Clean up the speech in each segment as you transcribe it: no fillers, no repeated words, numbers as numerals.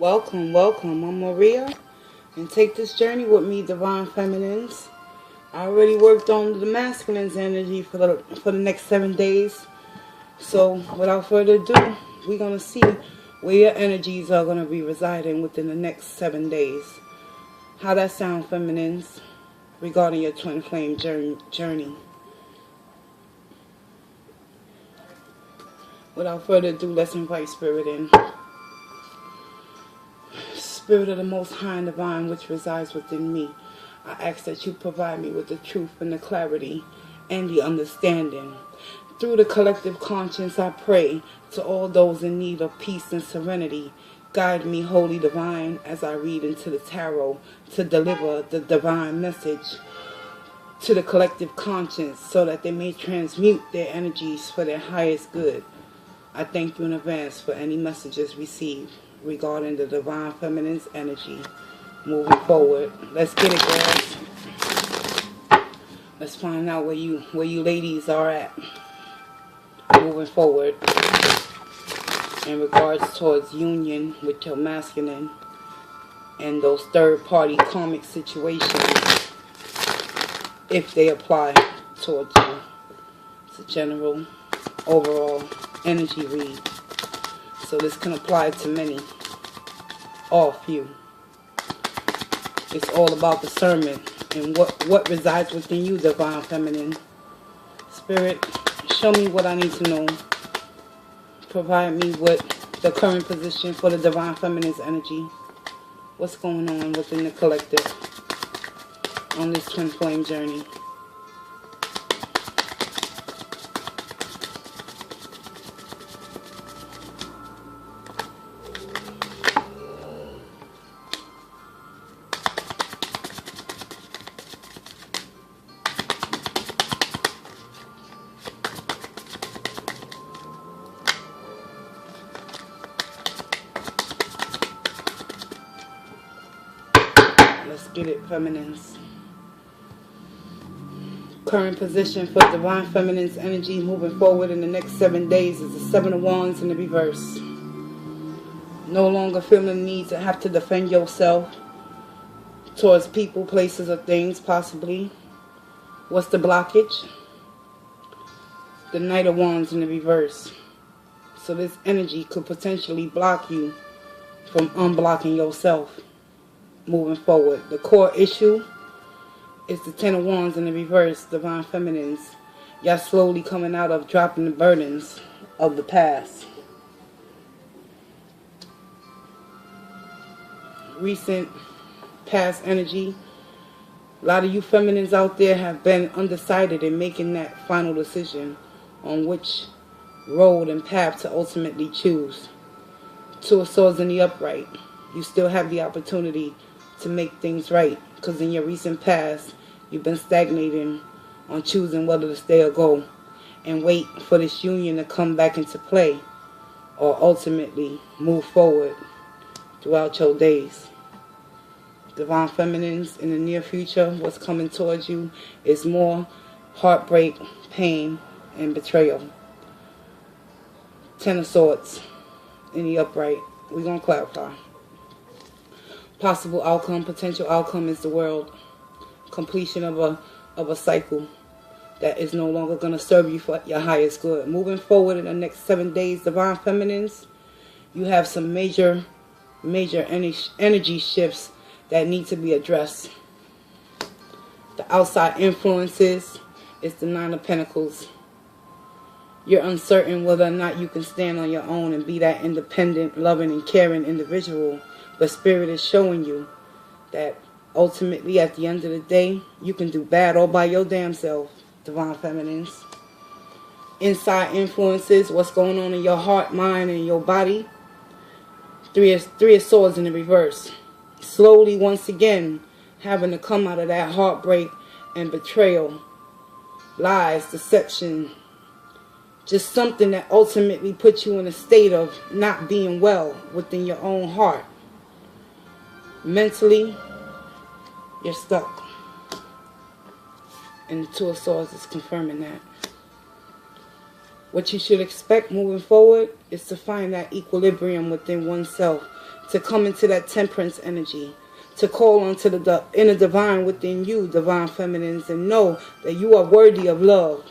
Welcome, welcome. I'm Maria, and take this journey with me, Divine Feminines. I already worked on the masculine's energy for the next 7 days. So, without further ado, we're going to see where your energies are going to be residing within the next 7 days. How that sound, feminines, regarding your twin flame journey. Without further ado, let's invite Spirit in. Spirit of the Most High and Divine, which resides within me, I ask that you provide me with the truth and the clarity and the understanding. Through the collective conscience, I pray to all those in need of peace and serenity. Guide me, Holy Divine, as I read into the tarot to deliver the divine message to the collective conscience so that they may transmute their energies for their highest good. I thank you in advance for any messages received regarding the Divine Feminine's energy moving forward. Let's get it, girls. Let's find out where you ladies are at moving forward in regards towards union with your masculine and those third-party karmic situations, if they apply towards you. It's a general, overall energy read. So this can apply to many, all few. It's all about discernment and what resides within you, Divine Feminine. Spirit, show me what I need to know. Provide me with the current position for the Divine Feminine's energy. What's going on within the collective on this twin flame journey. Let's get it, feminines. Current position for Divine Feminine's energy moving forward in the next 7 days is the 7 of Wands in the reverse. No longer feeling the need to have to defend yourself towards people, places, or things, possibly. What's the blockage? The Knight of Wands in the reverse. So this energy could potentially block you from unblocking yourself moving forward. The core issue is the Ten of Wands in the reverse, Divine Feminines. Y'all slowly coming out of dropping the burdens of the past. Recent past energy. A lot of you feminines out there have been undecided in making that final decision on which road and path to ultimately choose. Two of Swords in the upright. You still have the opportunity to make things right, because in your recent past you've been stagnating on choosing whether to stay or go and wait for this union to come back into play or ultimately move forward throughout your days. Divine Feminines, in the near future, what's coming towards you is more heartbreak, pain, and betrayal. Ten of Swords in the upright. We're going to clarify. Possible outcome, potential outcome is the world. Completion of a cycle that is no longer going to serve you for your highest good. Moving forward in the next 7 days, Divine Feminines, you have some major energy shifts that need to be addressed. The outside influences is the Nine of Pentacles. You're uncertain whether or not you can stand on your own and be that independent, loving, and caring individual. But Spirit is showing you that ultimately, at the end of the day, you can do bad all by your damn self, Divine Feminines. Inside influences, what's going on in your heart, mind, and your body. Three of Swords in the reverse. Slowly, once again, having to come out of that heartbreak and betrayal. Lies, deception. Just something that ultimately puts you in a state of not being well within your own heart. Mentally, you're stuck. And the Two of Swords is confirming that. What you should expect moving forward is to find that equilibrium within oneself, to come into that temperance energy, to call onto the inner divine within you, divine feminines, and know that you are worthy of love.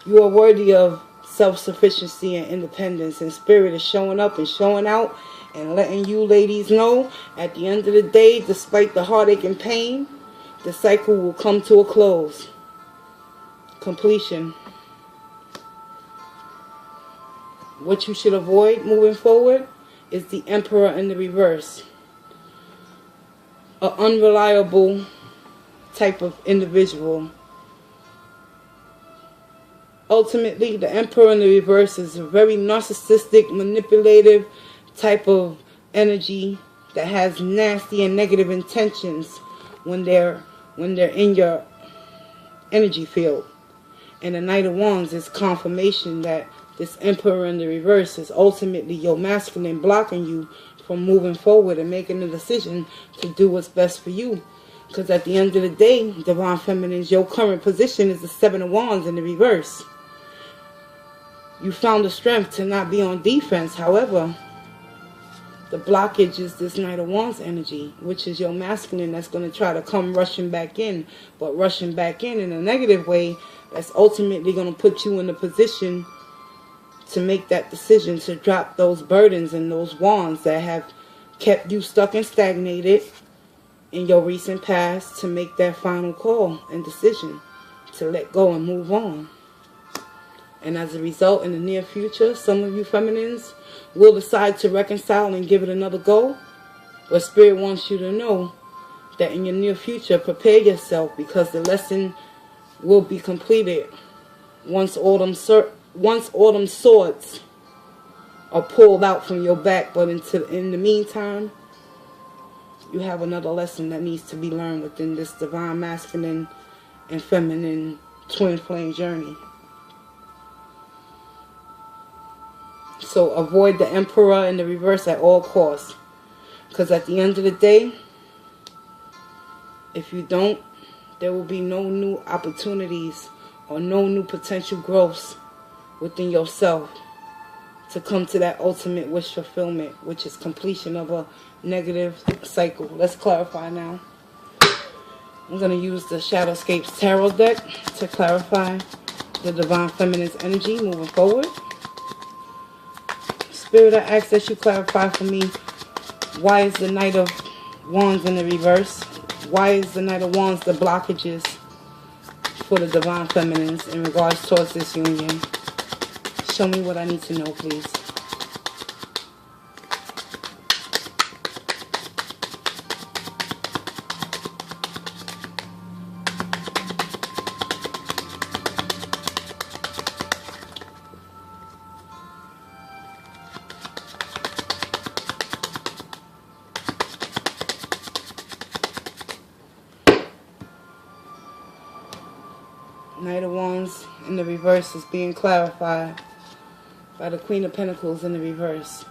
You are worthy of self-sufficiency and independence, and spirit is showing up and showing out and letting you ladies know at the end of the day, despite the heartache and pain, the cycle will come to a close. Completion. What you should avoid moving forward is the Emperor in the reverse. An unreliable type of individual. Ultimately, the Emperor in the reverse is a very narcissistic, manipulative type of energy that has nasty and negative intentions when they're in your energy field. And the Knight of Wands is confirmation that this Emperor in the reverse is ultimately your masculine blocking you from moving forward and making the decision to do what's best for you. Because at the end of the day, divine feminines, your current position is the Seven of Wands in the reverse. You found the strength to not be on defense. However, the blockage is this Knight of Wands energy, which is your masculine that's going to try to come rushing back in. But rushing back in a negative way, that's ultimately going to put you in a position to make that decision to drop those burdens and those wands that have kept you stuck and stagnated in your recent past, to make that final call and decision to let go and move on. And as a result, in the near future, some of you feminines will decide to reconcile and give it another go. But Spirit wants you to know that in your near future, prepare yourself, because the lesson will be completed once autumn swords are pulled out from your back. But in the meantime, you have another lesson that needs to be learned within this divine masculine and feminine twin flame journey. So avoid the Emperor in the reverse at all costs. Because at the end of the day, if you don't, there will be no new opportunities or no new potential growths within yourself to come to that ultimate wish fulfillment, which is completion of a negative cycle. Let's clarify now. I'm going to use the Shadowscapes Tarot deck to clarify the divine feminine's energy moving forward. Spirit, I ask that you clarify for me, why is the Knight of Wands in the reverse? Why is the Knight of Wands the blockages for the divine feminines in regards towards this union? Show me what I need to know, please. Knight of Wands in the reverse is being clarified by the Queen of Pentacles in the reverse.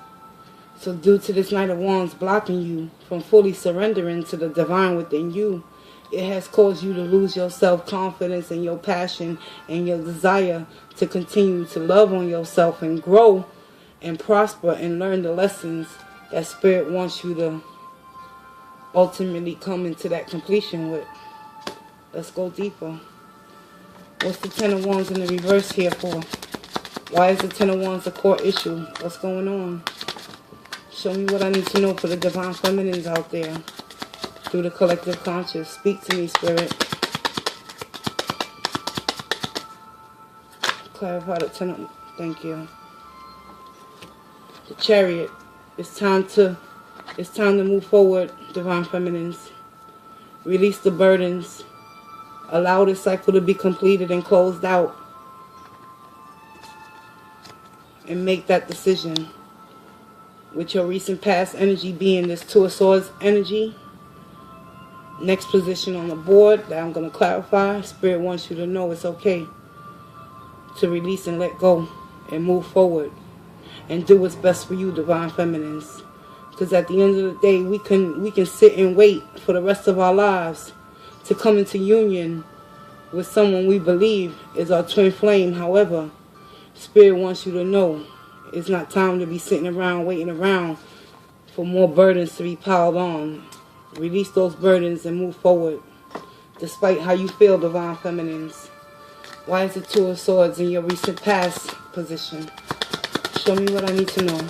So due to this Knight of Wands blocking you from fully surrendering to the divine within you, it has caused you to lose your self-confidence and your passion and your desire to continue to love on yourself and grow and prosper and learn the lessons that Spirit wants you to ultimately come into that completion with. Let's go deeper. What's the Ten of Wands in the reverse here for? Why is the Ten of Wands a core issue? What's going on? Show me what I need to know for the divine feminines out there through the collective conscious. Speak to me, Spirit. Clarify the Ten of... Thank you. The Chariot. It's time to move forward, divine feminines. Release the burdens. Allow this cycle to be completed and closed out. And make that decision. With your recent past energy being this Two of Swords energy. Next position on the board that I'm going to clarify. Spirit wants you to know it's okay to release and let go and move forward. And do what's best for you, divine feminines. Because at the end of the day, we can sit and wait for the rest of our lives to come into union with someone we believe is our twin flame. However, Spirit wants you to know it's not time to be sitting around waiting around for more burdens to be piled on. Release those burdens and move forward. Despite how you feel, Divine Feminines. Why is the Two of Swords in your recent past position? Show me what I need to know.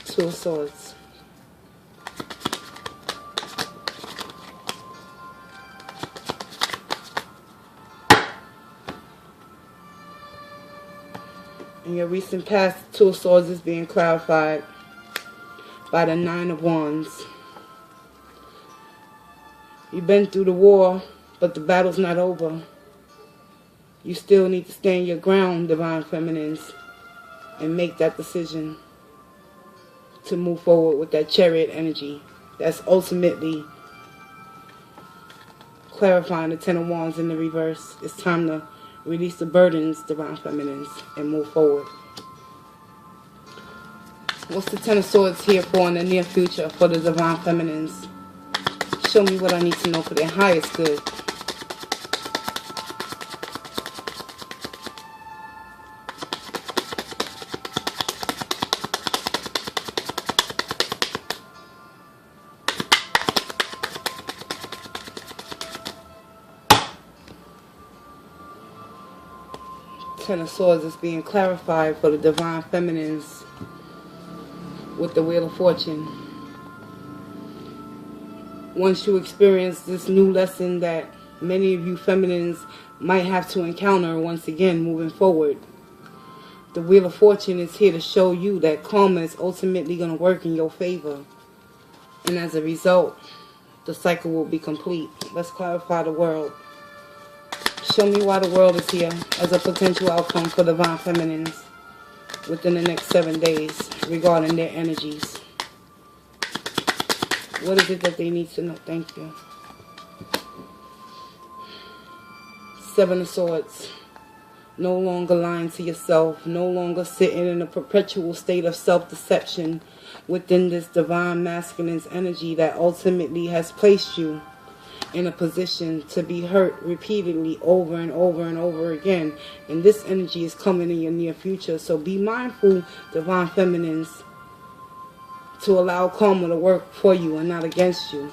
Two of Swords. In your recent past, the Two of Swords is being clarified by the Nine of Wands. You've been through the war, but the battle's not over. You still need to stand your ground, Divine Feminines, and make that decision to move forward with that Chariot energy. That's ultimately clarifying the Ten of Wands in the reverse. It's time to release the burdens, Divine Feminines, and move forward. What's the Ten of Swords here for in the near future for the Divine Feminines? Show me what I need to know for their highest good. Ten of Swords is being clarified for the Divine Feminines with the Wheel of Fortune. Once you experience this new lesson that many of you feminines might have to encounter once again moving forward, the Wheel of Fortune is here to show you that karma is ultimately going to work in your favor. And as a result, the cycle will be complete. Let's clarify the world. Show me why the world is here as a potential outcome for Divine Feminines within the next 7 days regarding their energies. What is it that they need to know? Thank you. Seven of Swords. No longer lying to yourself. No longer sitting in a perpetual state of self-deception within this Divine Masculine's energy that ultimately has placed you in a position to be hurt repeatedly over and over and over again. And this energy is coming in your near future. So be mindful, Divine Feminines, to allow karma to work for you and not against you.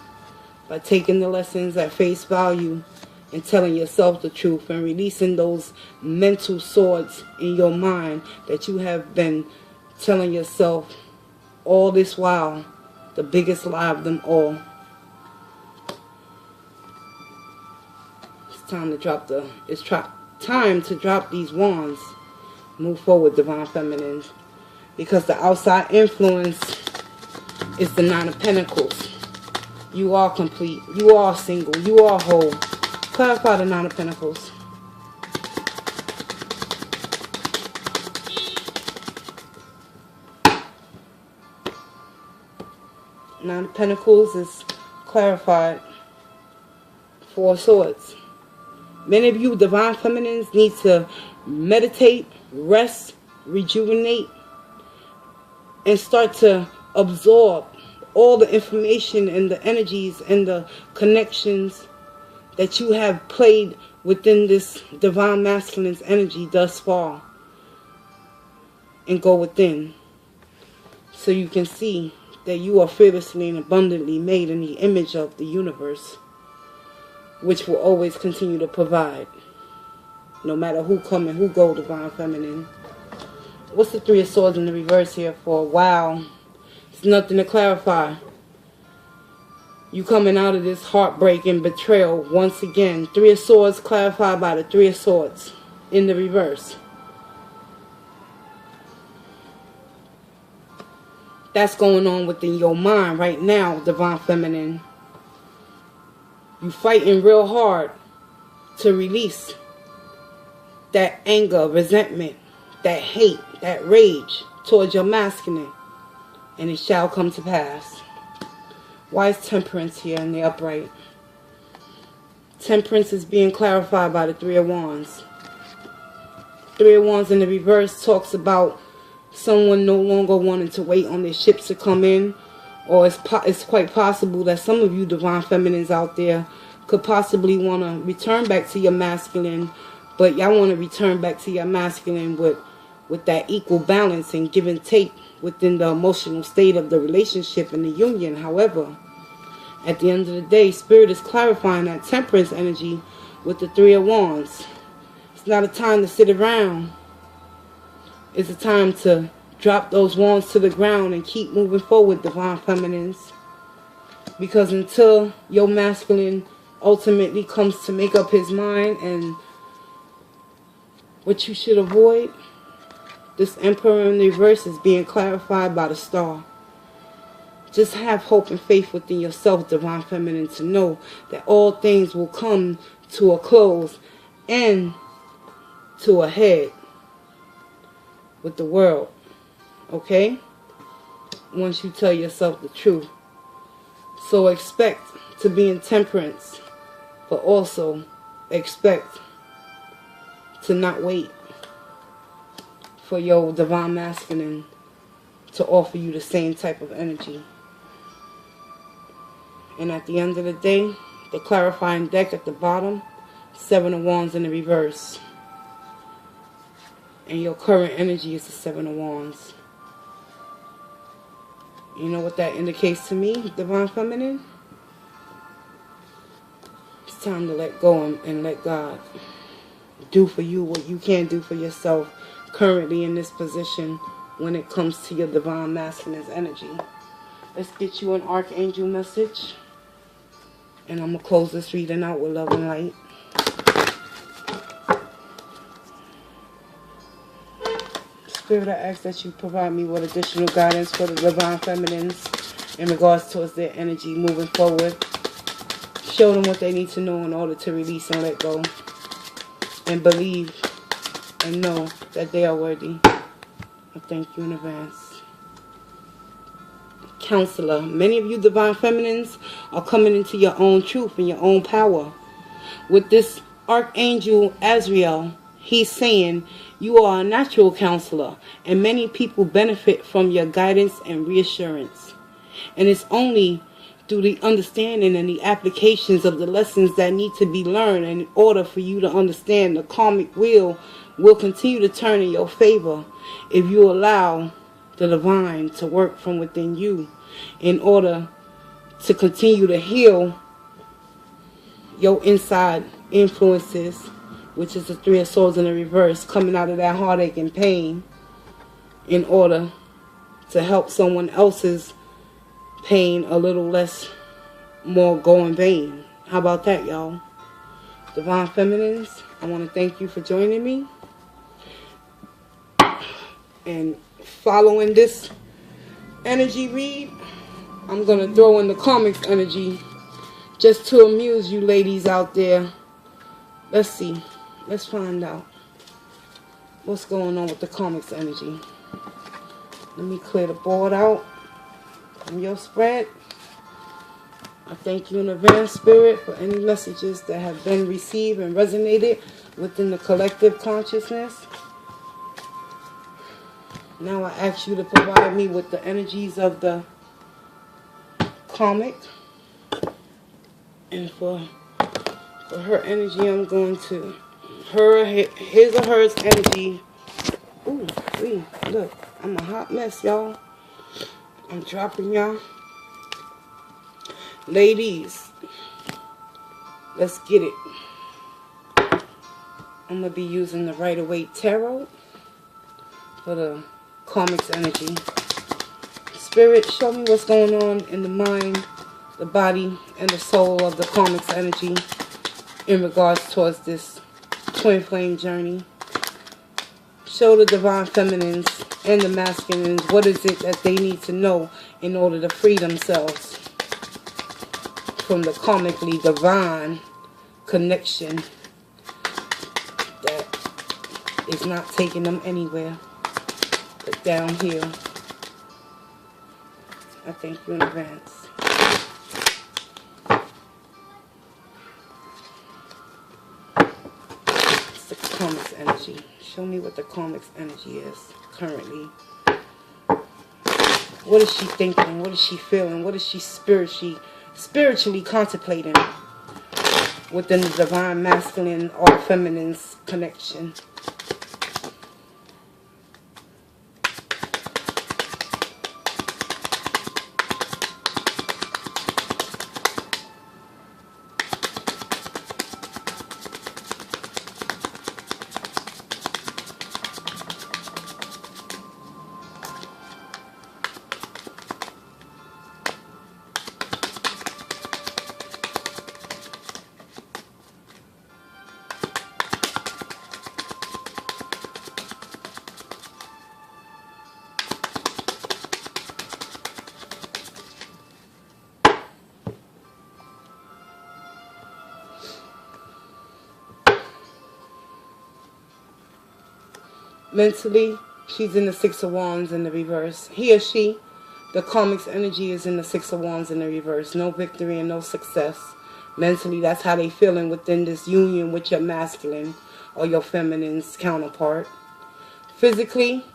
By taking the lessons at face value and telling yourself the truth and releasing those mental swords in your mind that you have been telling yourself all this while, the biggest lie of them all. Time to drop time to drop these wands. Move forward, Divine Feminines, because the outside influence is the Nine of Pentacles. You are complete. You are single. You are whole. Clarify the Nine of Pentacles. Nine of Pentacles is clarified. Four of Swords. Many of you Divine Feminines need to meditate, rest, rejuvenate, and start to absorb all the information and the energies and the connections that you have played within this Divine Masculine's energy thus far. And go within so you can see that you are fearlessly and abundantly made in the image of the universe, which will always continue to provide, no matter who come and who go, Divine Feminine. What's the Three of Swords in the reverse here for? Wow. It's nothing to clarify. You coming out of this heartbreak and betrayal once again. Three of Swords clarified by the Three of Swords in the reverse. That's going on within your mind right now, Divine Feminine. You fighting real hard to release that anger, resentment, that hate, that rage towards your masculine. And it shall come to pass. Why is Temperance here in the upright? Temperance is being clarified by the Three of Wands. Three of Wands in the reverse talks about someone no longer wanting to wait on their ships to come in, Or it's quite possible that some of you divine feminines out there could possibly want to return back to your masculine, but y'all want to return back to your masculine with that equal balance and give and take within the emotional state of the relationship and the union. However, at the end of the day, Spirit is clarifying that temperance energy with the Three of Wands. It's not a time to sit around. It's a time to drop those wands to the ground and keep moving forward, divine feminines. Because until your masculine ultimately comes to make up his mind and what you should avoid, this Emperor in reverse is being clarified by the star. Just have hope and faith within yourself, divine feminine, to know that all things will come to a close and to a head with the world. Okay? Once you tell yourself the truth. So expect to be in temperance, but also expect to not wait for your divine masculine to offer you the same type of energy. And at the end of the day, the clarifying deck at the bottom, Seven of Wands in the reverse. And your current energy is the Seven of Wands. You know what that indicates to me, divine feminine? It's time to let go and let God do for you what you can't do for yourself currently in this position when it comes to your divine masculine's energy. Let's get you an archangel message. And I'm going to close this reading out with love and light. Spirit, I ask that you provide me with additional guidance for the divine feminines in regards towards their energy moving forward. Show them what they need to know in order to release and let go. And believe and know that they are worthy. I thank you in advance. Counselor, many of you divine feminines are coming into your own truth and your own power. With this Archangel Azrael, he's saying you are a natural counselor, and many people benefit from your guidance and reassurance. And it's only through the understanding and the applications of the lessons that need to be learned in order for you to understand the karmic wheel will continue to turn in your favor if you allow the divine to work from within you in order to continue to heal your inside influences, which is the Three of Swords in the reverse, coming out of that heartache and pain in order to help someone else's pain a little less more go in vain. How about that, y'all? Divine feminines, I want to thank you for joining me and following this energy read. I'm going to throw in the Karmics energy just to amuse you ladies out there. Let's see. Let's find out what's going on with the Karmics energy. Let me clear the board out from your spread. I thank you in advance, Spirit, for any messages that have been received and resonated within the collective consciousness. Now I ask you to provide me with the energies of the karmic. And for her energy, I'm going to his or hers energy. Ooh, look, I'm a hot mess, y'all. I'm dropping y'all. Ladies, let's get it. I'm going to be using the Rider-Waite Tarot for the Karmics energy. Spirit, show me what's going on in the mind, the body, and the soul of the Karmics energy in regards towards this twin flame journey. Show the divine feminines and the masculines what is it that they need to know in order to free themselves from the karmically divine connection that is not taking them anywhere but down here. I thank you in advance. It's the Karmics energy. Show me what the Karmics energy is currently. What is she thinking? What is she feeling? What is she spiritually contemplating within the divine masculine or feminine's connection? Mentally, she's in the Six of Wands in the reverse. He or she, the karmic's energy is in the Six of Wands in the reverse. No victory and no success. Mentally, that's how they feeling within this union with your masculine or your feminine's counterpart. Physically,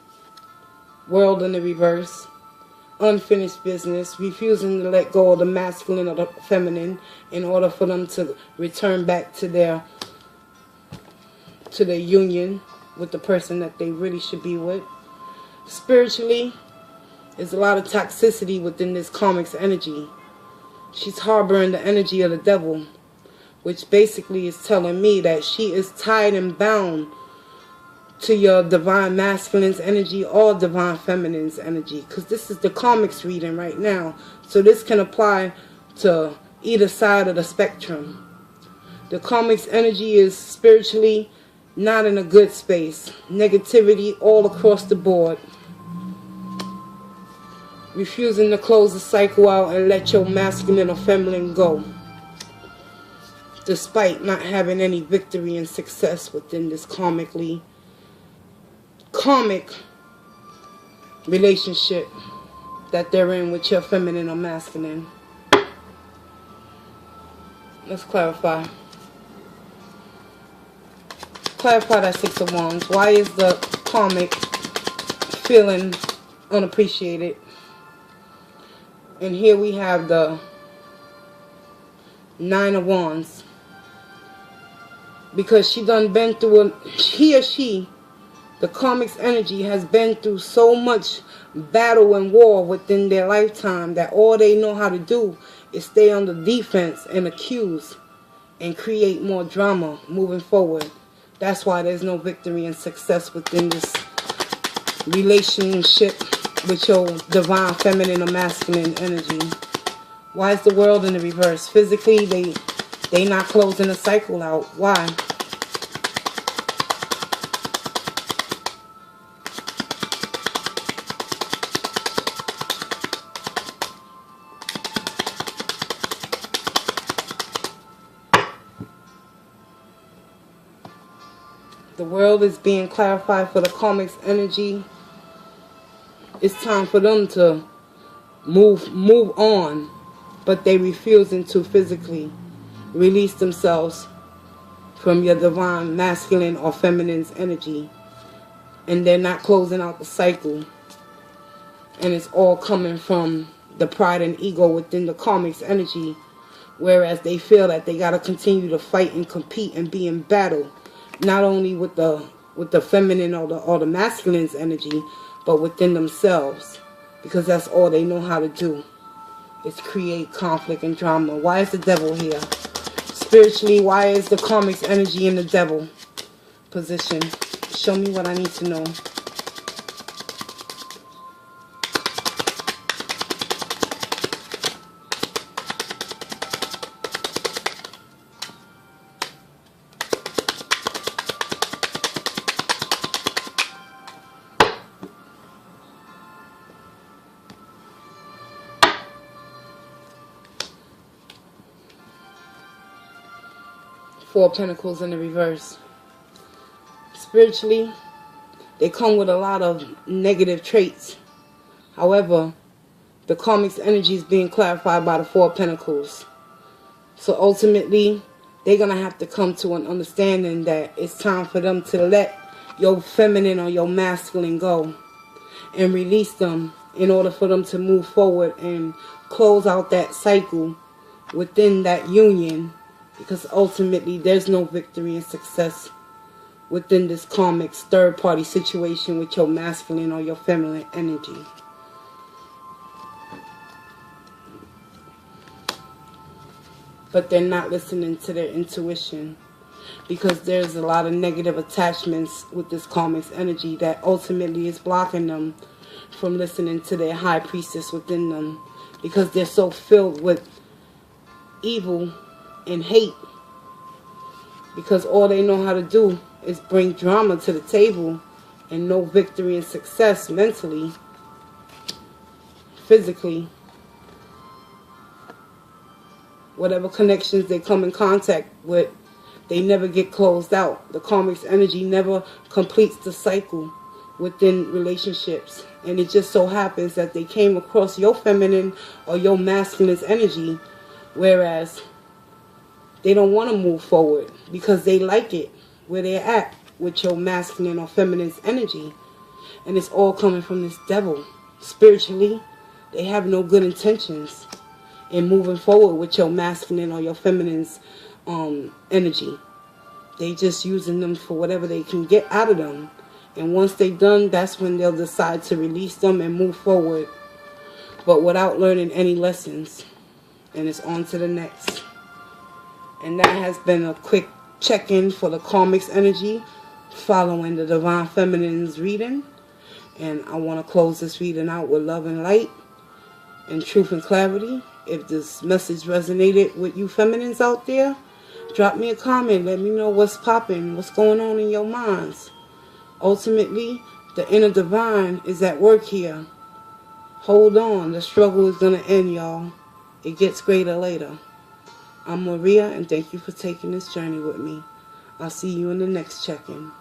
world in the reverse. Unfinished business. Refusing to let go of the masculine or the feminine in order for them to return back to their union with the person that they really should be with. Spiritually, there's a lot of toxicity within this karmic's energy. She's harboring the energy of the devil, which basically is telling me that she is tied and bound to your divine masculine's energy or divine feminine's energy, because this is the karmic's reading right now, so this can apply to either side of the spectrum. The karmic's energy is spiritually not in a good space. Negativity all across the board. Refusing to close the cycle out and let your masculine or feminine go, despite not having any victory and success within this karmic relationship that they're in with your feminine or masculine. Let's clarify. Clarify that Six of Wands. Why is the karmic feeling unappreciated? And here we have the Nine of Wands. Because she done been through he or she, the karmic's energy, has been through so much battle and war within their lifetime that all they know how to do is stay on the defense and accuse and create more drama moving forward. That's why there's no victory and success within this relationship with your divine feminine or masculine energy. Why is the world in the reverse? Physically, they not closing the cycle out. Why? The world is being clarified for the karmic's energy. It's time for them to move on, but they refusing to physically release themselves from your divine masculine or feminine's energy, and they're not closing out the cycle, and it's all coming from the pride and ego within the karmic's energy, whereas they feel that they got to continue to fight and compete and be in battle, not only with the feminine or the masculine's energy, but within themselves, because that's all they know how to do, is create conflict and drama. Why is the devil here? Spiritually, why is the karmic's energy in the devil position? Show me what I need to know. Four of Pentacles in the reverse. Spiritually, they come with a lot of negative traits. However, the karmic's energy is being clarified by the Four of Pentacles. So ultimately, they're going to have to come to an understanding that it's time for them to let your feminine or your masculine go and release them in order for them to move forward and close out that cycle within that union, because ultimately there's no victory and success within this karmic's third-party situation with your masculine or your feminine energy. But they're not listening to their intuition, because there's a lot of negative attachments with this karmic's energy that ultimately is blocking them from listening to their high priestess within them, because they're so filled with evil and hate, because all they know how to do is bring drama to the table and no victory and success mentally, physically. Whatever connections they come in contact with, they never get closed out. The karmic's energy never completes the cycle within relationships. And it just so happens that they came across your feminine or your masculine's energy, whereas they don't want to move forward because they like it where they're at with your masculine or feminine's energy. And it's all coming from this devil. Spiritually, they have no good intentions in moving forward with your masculine or your feminine's energy. They just using them for whatever they can get out of them. And once they're done, that's when they'll decide to release them and move forward, but without learning any lessons. And it's on to the next. And that has been a quick check-in for the karmic's energy following the Divine Feminine's reading. And I want to close this reading out with love and light and truth and clarity. If this message resonated with you feminines out there, drop me a comment. Let me know what's popping, what's going on in your minds. Ultimately, the inner divine is at work here. Hold on. The struggle is going to end, y'all. It gets greater later. I'm Maria, and thank you for taking this journey with me. I'll see you in the next check-in.